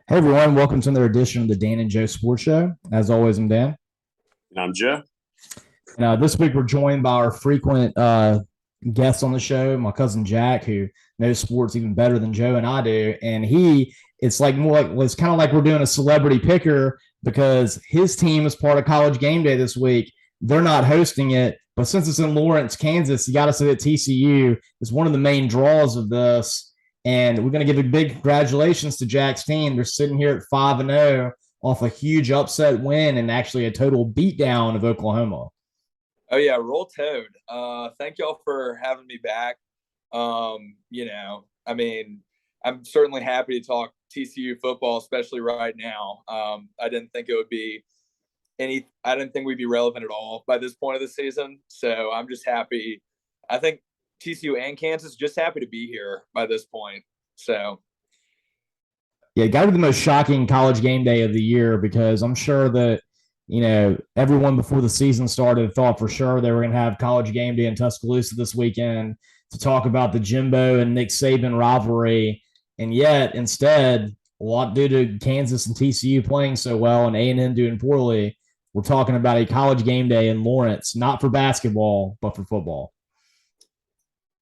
Hey everyone, welcome to another edition of the Dan and Joe Sports Show. As always, I'm Dan. And I'm Joe. And this week we're joined by our frequent guest on the show, my cousin Jack, who knows sports even better than Joe and I do. And it's like more like it's kind of like we're doing a celebrity picker because his team is part of College Game Day this week. They're not hosting it, but since it's in Lawrence, Kansas, you got to say that TCU is one of the main draws of this. And we're going to give a big congratulations to Jack's team. They're sitting here at 5-0 off a huge upset win and actually a total beatdown of Oklahoma. Oh yeah, roll Toad. Thank y'all for having me back. I'm certainly happy to talk TCU football, especially right now. I didn't think it would be I didn't think we'd be relevant at all by this point of the season. So I'm just happy. I think TCU and Kansas just happy to be here by this point. So yeah, got to be the most shocking College Game Day of the year because I'm sure that everyone before the season started thought for sure they were going to have College Game Day in Tuscaloosa this weekend to talk about the Jimbo and Nick Saban rivalry, and yet instead, a lot due to Kansas and TCU playing so well and A&M doing poorly, we're talking about a College Game Day in Lawrence, not for basketball but for football.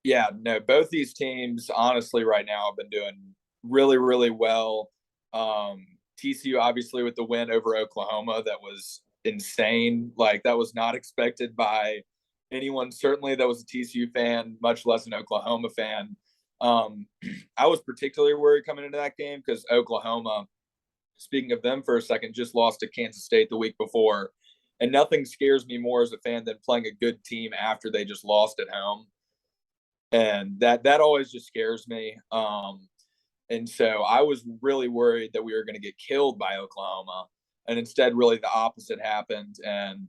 yeah, no, both these teams honestly right now have been doing really, really well. TCU obviously with the win over Oklahoma, that was insane. Like that was not expected by anyone. Certainly that was a TCU fan, much less an Oklahoma fan. I was particularly worried coming into that game because Oklahoma, speaking of them for a second, just lost to Kansas State the week before. And nothing scares me more as a fan than playing a good team after they just lost at home. And that always just scares me. And so I was really worried that we were going to get killed by Oklahoma. And instead, really the opposite happened. And,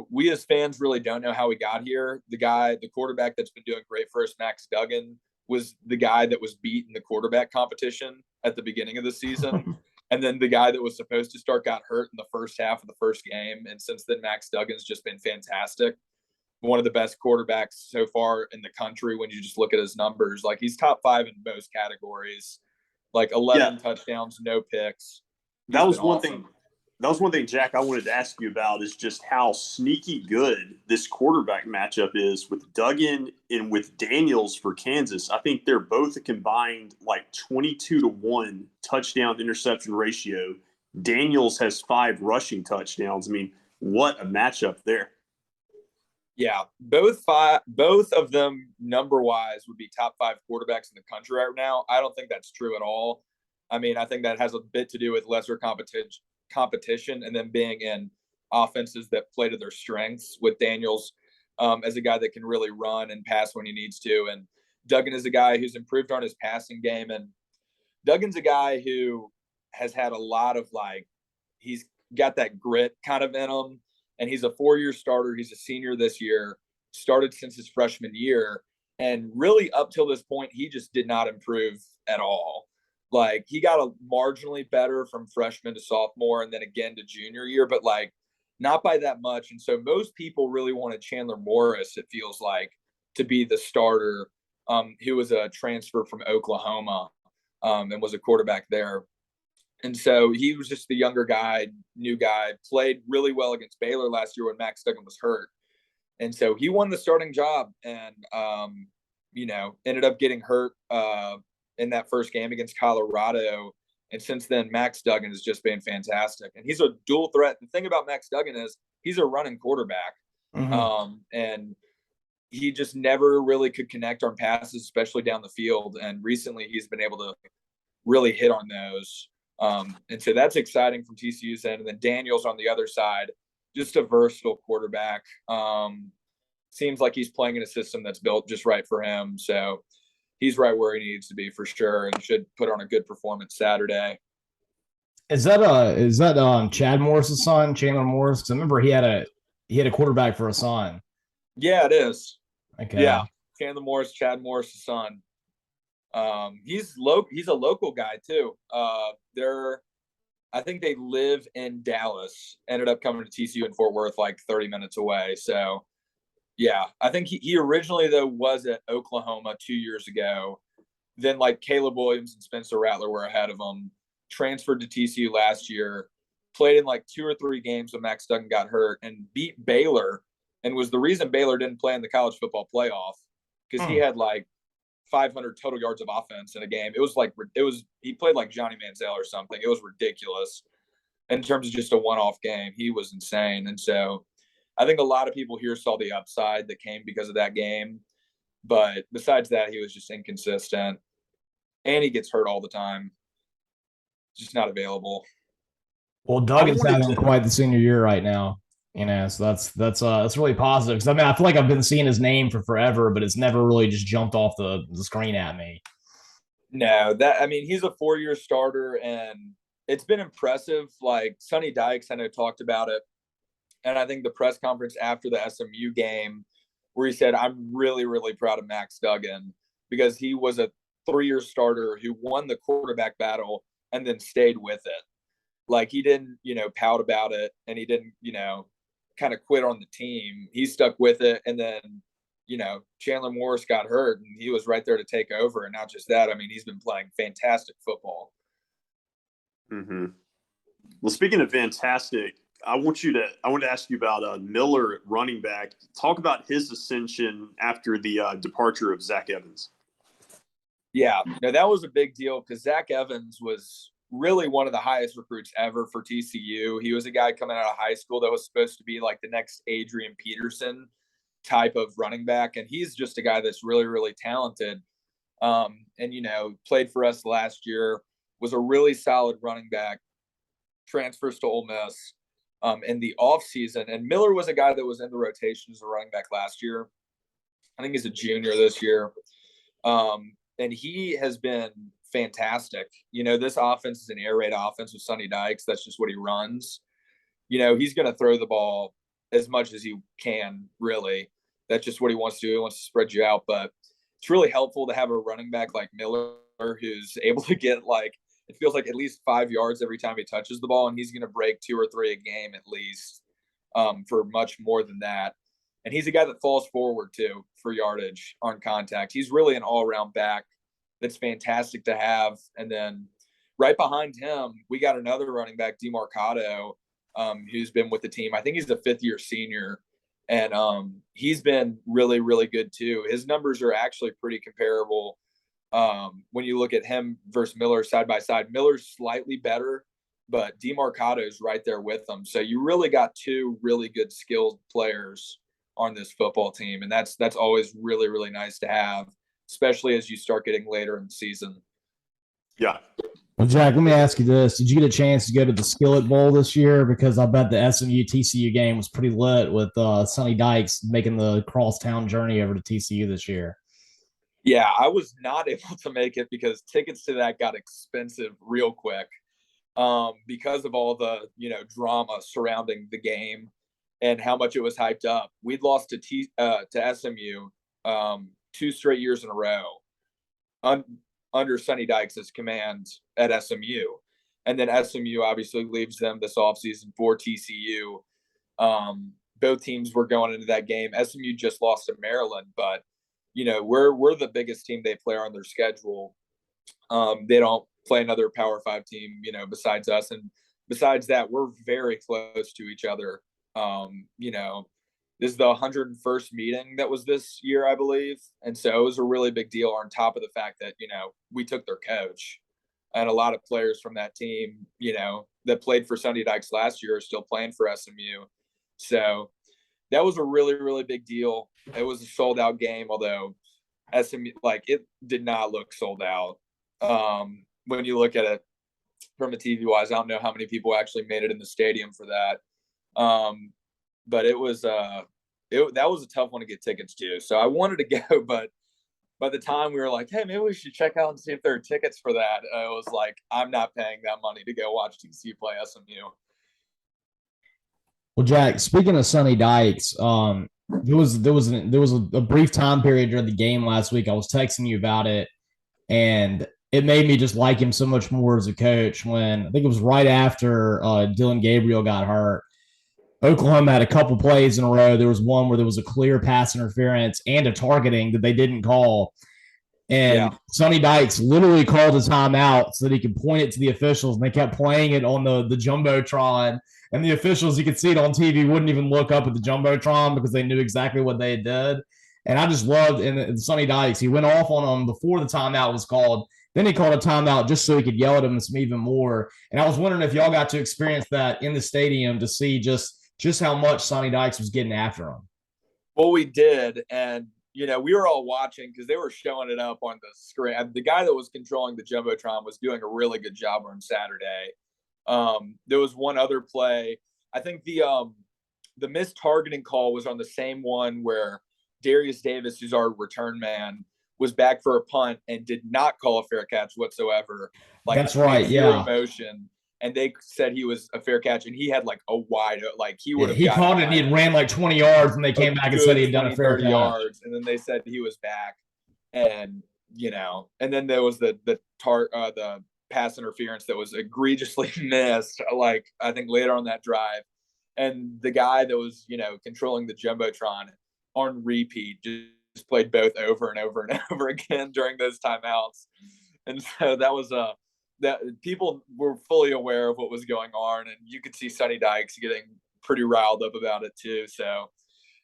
we as fans really don't know how we got here. The quarterback that's been doing great for us, Max Duggan, was the guy that was beat in the quarterback competition at the beginning of the season. And then the guy that was supposed to start got hurt in the first half of the first game. And since then, Max Duggan's just been fantastic. One of the best quarterbacks so far in the country when you just look at his numbers. Like he's top 5 in most categories, like 11 touchdowns, no picks. That was one thing. That was one thing, Jack, I wanted to ask you about is just how sneaky good this quarterback matchup is with Duggan and with Daniels for Kansas. I think they're both a combined like 22-1 touchdown interception ratio. Daniels has 5 rushing touchdowns. I mean, what a matchup there. Yeah, both of them number wise would be top 5 quarterbacks in the country right now. I don't think that's true at all. I mean, I think that has a bit to do with lesser competition and then being in offenses that play to their strengths with Daniels as a guy that can really run and pass when he needs to. And Duggan is a guy who's improved on his passing game. And Duggan's a guy who has had a lot of he's got that grit kind of in him. And he's a 4-year starter. He's a senior this year, started since his freshman year. And really up till this point, he just did not improve at all. Like he got a marginally better from freshman to sophomore and then again to junior year, but not by that much. And so most people really wanted Chandler Morris, it feels like, to be the starter, who was a transfer from Oklahoma and was a quarterback there. And so he was just the younger guy, new guy, played really well against Baylor last year when Max Duggan was hurt. And so he won the starting job and, ended up getting hurt in that first game against Colorado. And since then, Max Duggan has just been fantastic. And he's a dual threat. The thing about Max Duggan is he's a running quarterback. Mm-hmm. And he just never really could connect on passes, especially down the field. And recently he's been able to really hit on those. And so that's exciting from TCU's end. And then Daniels on the other side, just a versatile quarterback. Seems like he's playing in a system that's built just right for him. So he's right where he needs to be for sure and should put on a good performance Saturday. Is that Chad Morris's son, Chandler Morris? Because I remember he had a quarterback for a son. Yeah, it is. Okay. Yeah, Chandler Morris, Chad Morris's son. He's a local guy too. I think they live in Dallas, ended up coming to TCU in Fort Worth, like 30 minutes away. So yeah, I think he originally though was at Oklahoma 2 years ago. Then Caleb Williams and Spencer Rattler were ahead of him. transferred to TCU last year, played in like 2 or 3 games when Max Duggan got hurt, and beat Baylor, and was the reason Baylor didn't play in the college football playoff, because he had like 500 total yards of offense in a game. He played like Johnny Manziel or something. It was ridiculous in terms of just a one-off game. He was insane. And so I think a lot of people here saw the upside that came because of that game. But besides that, he was just inconsistent. And he gets hurt all the time. Just not available. Well, Duggan's having quite the senior year right now. So that's really positive. Because I feel like I've been seeing his name for forever, but it's never really just jumped off the screen at me. No, he's a 4-year starter, and it's been impressive. Like Sonny Dykes, I know, talked about it, and I think the press conference after the SMU game, where he said, "I'm really, really proud of Max Duggan because he was a 3-year starter who won the quarterback battle and then stayed with it. Like he didn't, pout about it, and he didn't, kind of quit on the team. He stuck with it, and then, Chandler Morris got hurt, and he was right there to take over. And not just that, he's been playing fantastic football." Mm-hmm. Well, speaking of fantastic, I want to ask you about Miller, running back. Talk about his ascension after the departure of Zach Evans. Yeah, that was a big deal because Zach Evans was really one of the highest recruits ever for TCU. He was a guy coming out of high school that was supposed to be like the next Adrian Peterson type of running back. And he's just a guy that's really, really talented. And, played for us last year, was a really solid running back, transfers to Ole Miss in the offseason. And Miller was a guy that was in the rotation as a running back last year. I think he's a junior this year. And he has been fantastic. This offense is an air raid offense with Sonny Dykes. That's just what he runs. He's going to throw the ball as much as he can, really. That's just what he wants to do. He wants to spread you out. But it's really helpful to have a running back like Miller who's able to get, it feels like at least 5 yards every time he touches the ball, and he's going to break 2 or 3 a game at least for much more than that. And he's a guy that falls forward, too, for yardage on contact. He's really an all-around back that's fantastic to have. And then right behind him, we got another running back, DeMarcado, who's been with the team. I think he's a 5th-year senior. And he's been really, really good, too. His numbers are actually pretty comparable when you look at him versus Miller side by side. Miller's slightly better, but DeMarcado is right there with them. So you really got 2 really good skilled players on this football team. And that's always really, really nice to have, especially as you start getting later in the season. Yeah. Well, Jack, let me ask you this. Did you get a chance to go to the Skillet Bowl this year? Because I bet the SMU TCU game was pretty lit with Sonny Dykes making the crosstown journey over to TCU this year. Yeah, I was not able to make it because tickets to that got expensive real quick because of all the, drama surrounding the game and how much it was hyped up. We'd lost to SMU 2 straight years in a row under Sonny Dykes' command at SMU. And then SMU obviously leaves them this offseason for TCU. Both teams were going into that game. SMU just lost to Maryland, but, we're the biggest team they play on their schedule. They don't play another Power 5 team, besides us. And besides that, we're very close to each other. This is the 101st meeting that was this year, I believe. And so it was a really big deal on top of the fact that, we took their coach, and a lot of players from that team, that played for Sonny Dykes last year are still playing for SMU. So that was a really, really big deal. It was a sold out game, although SMU, it did not look sold out. When you look at it from a TV wise, I don't know how many people actually made it in the stadium for that. But it was that was a tough one to get tickets to. So I wanted to go, but by the time we were like, hey, maybe we should check out and see if there are tickets for that, it was like, I'm not paying that money to go watch TCU play SMU. Well, Jack, speaking of Sonny Dykes, there was a brief time period during the game last week. I was texting you about it, and it made me just like him so much more as a coach when I think it was right after Dylan Gabriel got hurt. Oklahoma had a couple plays in a row. There was one where there was a clear pass interference and a targeting that they didn't call. And Sonny Dykes literally called a timeout so that he could point it to the officials, and they kept playing it on the Jumbotron. And the officials, you could see it on TV, wouldn't even look up at the Jumbotron because they knew exactly what they had did. And I just loved, and Sonny Dykes, he went off on them before the timeout was called. Then he called a timeout just so he could yell at him even more. And I was wondering if y'all got to experience that in the stadium to see just how much Sonny Dykes was getting after him. Well, we did, and we were all watching because they were showing it up on the screen. The guy that was controlling the Jumbotron was doing a really good job on Saturday. There was one other play. I think the missed targeting call was on the same one where Darius Davis, who's our return man, was back for a punt and did not call a fair catch whatsoever. That's right, yeah. Motion. And they said he was a fair catch, and he had a wide, he would have. He called it. And he had ran 20 yards, and they came back and said he had done a fair catch. Yards, and then they said he was back, and and then there was the pass interference that was egregiously missed. I think later on that drive, and the guy that was controlling the Jumbotron on repeat just played both over and over and over again during those timeouts, and so that was that people were fully aware of what was going on, and you could see Sonny Dykes getting pretty riled up about it too. So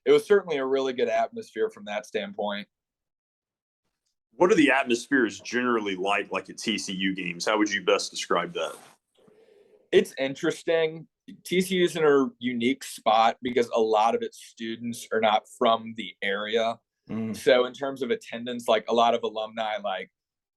it was certainly a really good atmosphere from that standpoint. What are the atmospheres generally like at TCU games? How would you best describe that? It's interesting. TCU is in a unique spot because a lot of its students are not from the area. So in terms of attendance, a lot of alumni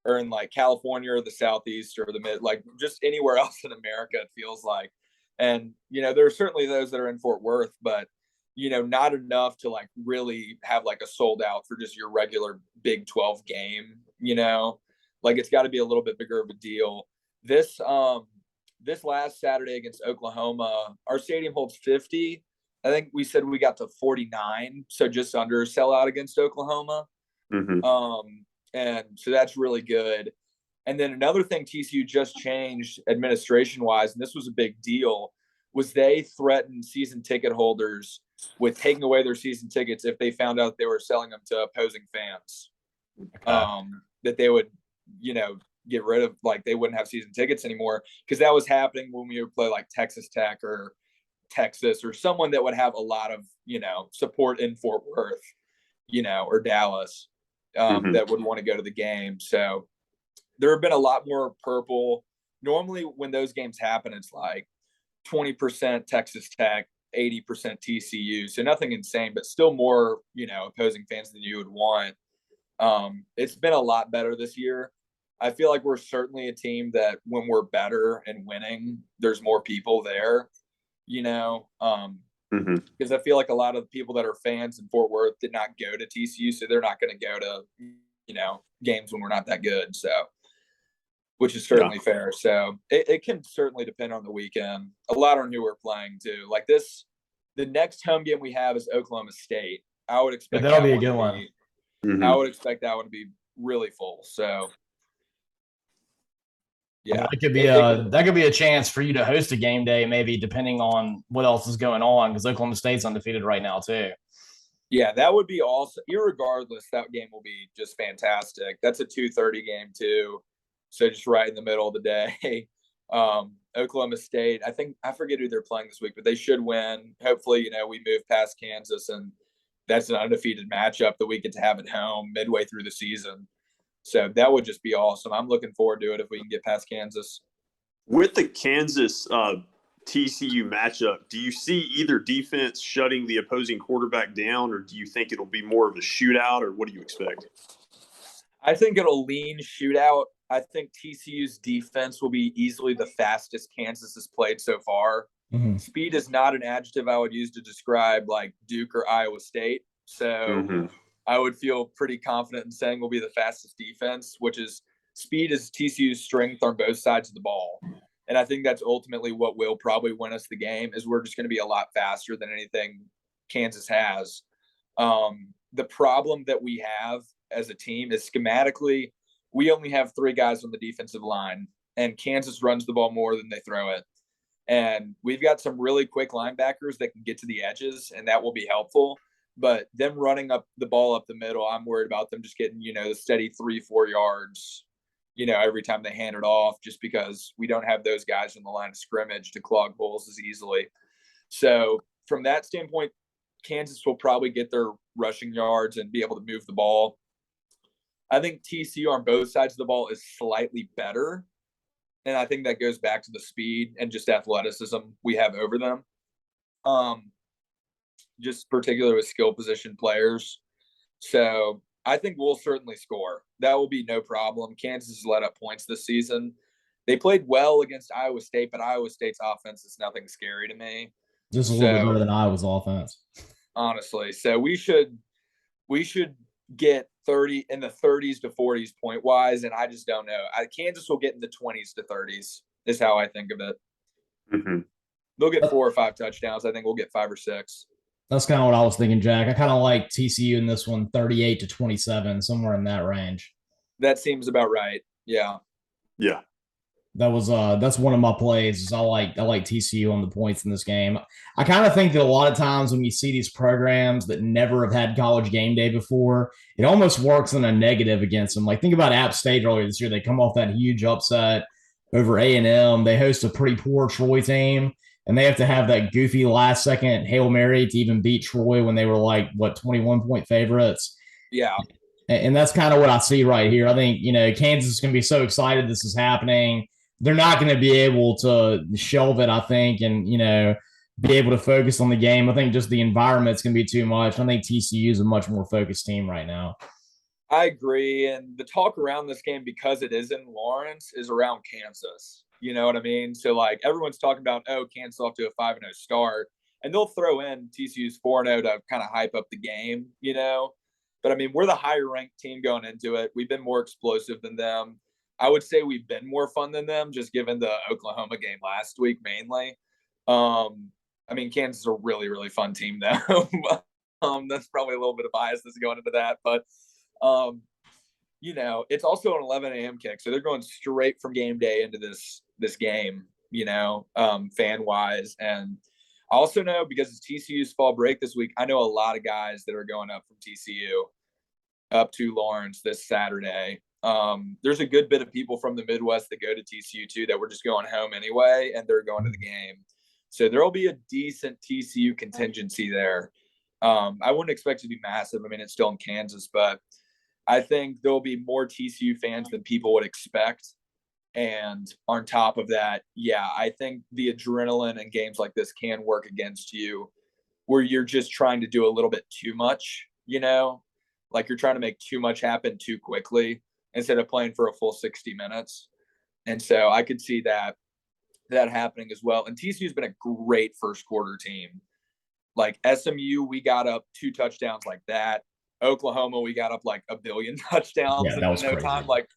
or in California or the Southeast or the mid, just anywhere else in America, it feels like. And, there are certainly those that are in Fort Worth, but, not enough to really have a sold out for just your regular Big 12 game, it's got to be a little bit bigger of a deal. This last Saturday against Oklahoma, our stadium holds 50. I think we said we got to 49. So just under a sellout against Oklahoma. Mm-hmm. And so that's really good. And then another thing TCU just changed administration-wise, and this was a big deal, was they threatened season ticket holders with taking away their season tickets if they found out they were selling them to opposing fans. Okay. That they would, get rid of, they wouldn't have season tickets anymore, because that was happening when we would play Texas Tech or Texas or someone that would have a lot of, support in Fort Worth, or Dallas. That would want to go to the game. So there have been a lot more purple. Normally when those games happen, it's 20% Texas Tech, 80% TCU. So nothing insane, but still more, opposing fans than you would want. It's been a lot better this year. I feel like we're certainly a team that when we're better and winning, there's more people there, because I feel like a lot of the people that are fans in Fort Worth did not go to TCU, so they're not going to go to, games when we're not that good. So, which is certainly fair. So it can certainly depend on the weekend. A lot on who we're playing too. The next home game we have is Oklahoma State. I would expect that'll be a good one. I would expect that one to be really full. So. Yeah, that could be a chance for you to host a game day, maybe, depending on what else is going on, because Oklahoma State's undefeated right now too. Yeah, that would be awesome. Irregardless, that game will be just fantastic. That's a 2:30 game too, so just right in the middle of the day. Oklahoma State, I forget who they're playing this week, but they should win. Hopefully, we move past Kansas, and that's an undefeated matchup that we get to have at home midway through the season. So that would just be awesome. I'm looking forward to it if we can get past Kansas. With the Kansas TCU matchup, do you see either defense shutting the opposing quarterback down, or do you think it'll be more of a shootout, or what do you expect? I think it'll lean shootout. I think TCU's defense will be easily the fastest Kansas has played so far. Mm-hmm. Speed is not an adjective I would use to describe Duke or Iowa State. So I would feel pretty confident in saying we'll be the fastest defense, which is speed is TCU's strength on both sides of the ball. And I think that's ultimately what will probably win us the game, is we're just going to be a lot faster than anything Kansas has. The problem that we have as a team is schematically, we only have 3 guys on the defensive line, and Kansas runs the ball more than they throw it. And we've got some really quick linebackers that can get to the edges, and that will be helpful. But them running up the ball up the middle, I'm worried about them just getting, the steady 3-4 yards, every time they hand it off, just because we don't have those guys in the line of scrimmage to clog holes as easily. So from that standpoint, Kansas will probably get their rushing yards and be able to move the ball. I think TCU on both sides of the ball is slightly better. And I think that goes back to the speed and just athleticism we have over them. Just particularly with skill position players. So I think we'll certainly score. That will be no problem. Kansas has let up points this season. They played well against Iowa State, but Iowa State's offense is nothing scary to me. Just a little bit better than Iowa's offense. Honestly. So we should get 30 in the 30s to 40s point wise. And I just don't know. Kansas will get in the 20s to 30s is how I think of it. Mm-hmm. They'll get 4 or 5 touchdowns. I think we'll get 5 or 6. That's kind of what I was thinking, Jack. I kind of like TCU in this one, 38 to 27, somewhere in that range. That seems about right. Yeah. Yeah. That's one of my plays. Is I like TCU on the points in this game. I kind of think that a lot of times when you see these programs that never have had college game day before, it almost works in a negative against them. Like think about App State earlier this year. They come off that huge upset over A&M. They host a pretty poor Troy team, and they have to have that goofy last second Hail Mary to even beat Troy when they were 21-point favorites. Yeah. And that's kind of what I see right here. I think, Kansas is going to be so excited this is happening. They're not going to be able to shelve it, I think, and, be able to focus on the game. I think just the environment's going to be too much. I think TCU is a much more focused team right now. I agree. And the talk around this game, because it is in Lawrence, is around Kansas. You know what I mean? So, everyone's talking about, Kansas off to a 5-0 start. And they'll throw in TCU's 4-0 to kind of hype up the game, But, I mean, we're the higher-ranked team going into it. We've been more explosive than them. I would say we've been more fun than them, just given the Oklahoma game last week mainly. I mean, Kansas is a really, really fun team, though. That's probably a little bit of bias that's going into that. But, it's also an 11 a.m. kick. So they're going straight from game day into this game, fan-wise. And I also know, because it's TCU's fall break this week, I know a lot of guys that are going up from TCU up to Lawrence this Saturday. There's a good bit of people from the Midwest that go to TCU too that were just going home anyway, and they're going to the game. So there'll be a decent TCU contingency there. I wouldn't expect it to be massive. I mean, it's still in Kansas, but I think there'll be more TCU fans than people would expect. And on top of that, I think the adrenaline in games like this can work against you, where you're just trying to do a little bit too much, like you're trying to make too much happen too quickly instead of playing for a full 60 minutes. And so I could see that happening as well. And TCU's been a great first quarter team. Like SMU, we got up 2 touchdowns like that. Oklahoma, we got up like a billion touchdowns in no crazy time. Like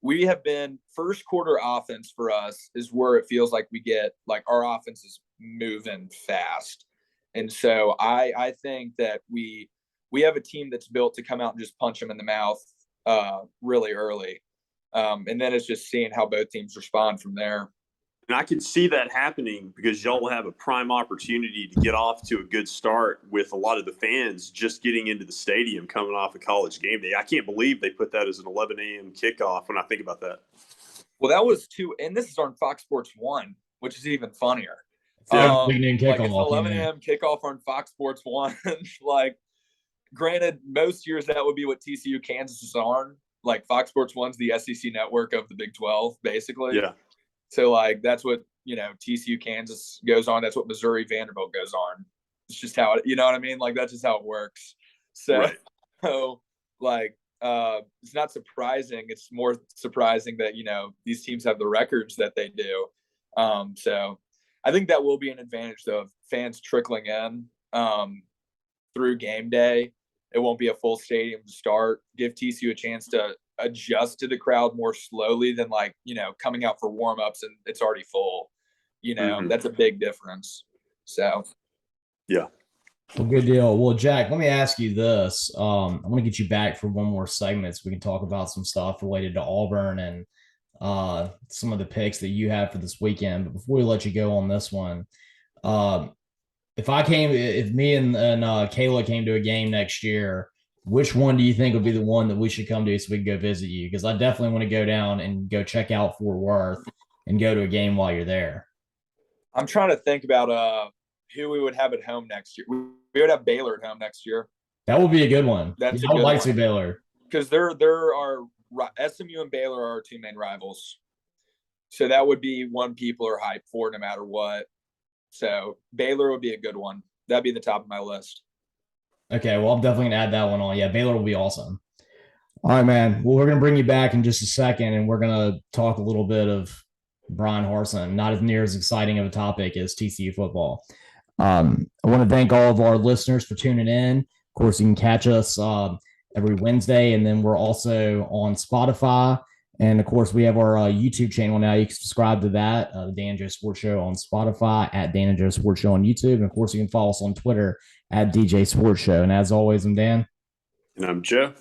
we have been first quarter offense for us is where it feels like we get like our offense is moving fast. And so I think that we have a team that's built to come out and just punch them in the mouth really early. And then it's just seeing how both teams respond from there. And I can see that happening because y'all will have a prime opportunity to get off to a good start with a lot of the fans just getting into the stadium coming off a college game day. I can't believe they put that as an 11 a.m. kickoff when I think about that. Well, that was 2, and this is on Fox Sports 1, which is even funnier. It's an 11 a.m. kickoff on Fox Sports 1. Granted, most years that would be what TCU Kansas is on. Like Fox Sports 1's the SEC network of the Big 12, basically. Yeah. So, that's what, TCU Kansas goes on. That's what Missouri Vanderbilt goes on. It's just how it, you know what I mean? Like, that's just how it works. So, right. It's not surprising. It's more surprising that, these teams have the records that they do. So I think that will be an advantage, though, of fans trickling in through game day. It won't be a full stadium to start. Give TCU a chance to adjust to the crowd more slowly than coming out for warm-ups and it's already full. That's a big difference. So, yeah. Well, good deal. Well, Jack, let me ask you this. I want to get you back for one more segment so we can talk about some stuff related to Auburn and some of the picks that you have for this weekend. But before we let you go on this one, if me and Kayla came to a game next year, which one do you think would be the one that we should come to so we can go visit you? Because I definitely want to go down and go check out Fort Worth and go to a game while you're there. I'm trying to think about who we would have at home next year. We would have Baylor at home next year. That would be a good one. That's I would like to see Baylor. Because there are SMU and Baylor are our two main rivals. So that would be one people are hyped for no matter what. So Baylor would be a good one. That'd be the top of my list. Okay, well, I'm definitely gonna add that one on. Yeah, Baylor will be awesome. All right, man. Well, we're gonna bring you back in just a second, and we're gonna talk a little bit of Brian Harsin. Not as near as exciting of a topic as TCU football. I want to thank all of our listeners for tuning in. Of course, you can catch us every Wednesday, and then we're also on Spotify. And of course, we have our YouTube channel now. You can subscribe to that, the Dan and Joe Sports Show on Spotify, at Dan and Joe Sports Show on YouTube. And of course, you can follow us on Twitter at DJ Sports Show. And as always, I'm Dan. And I'm Joe.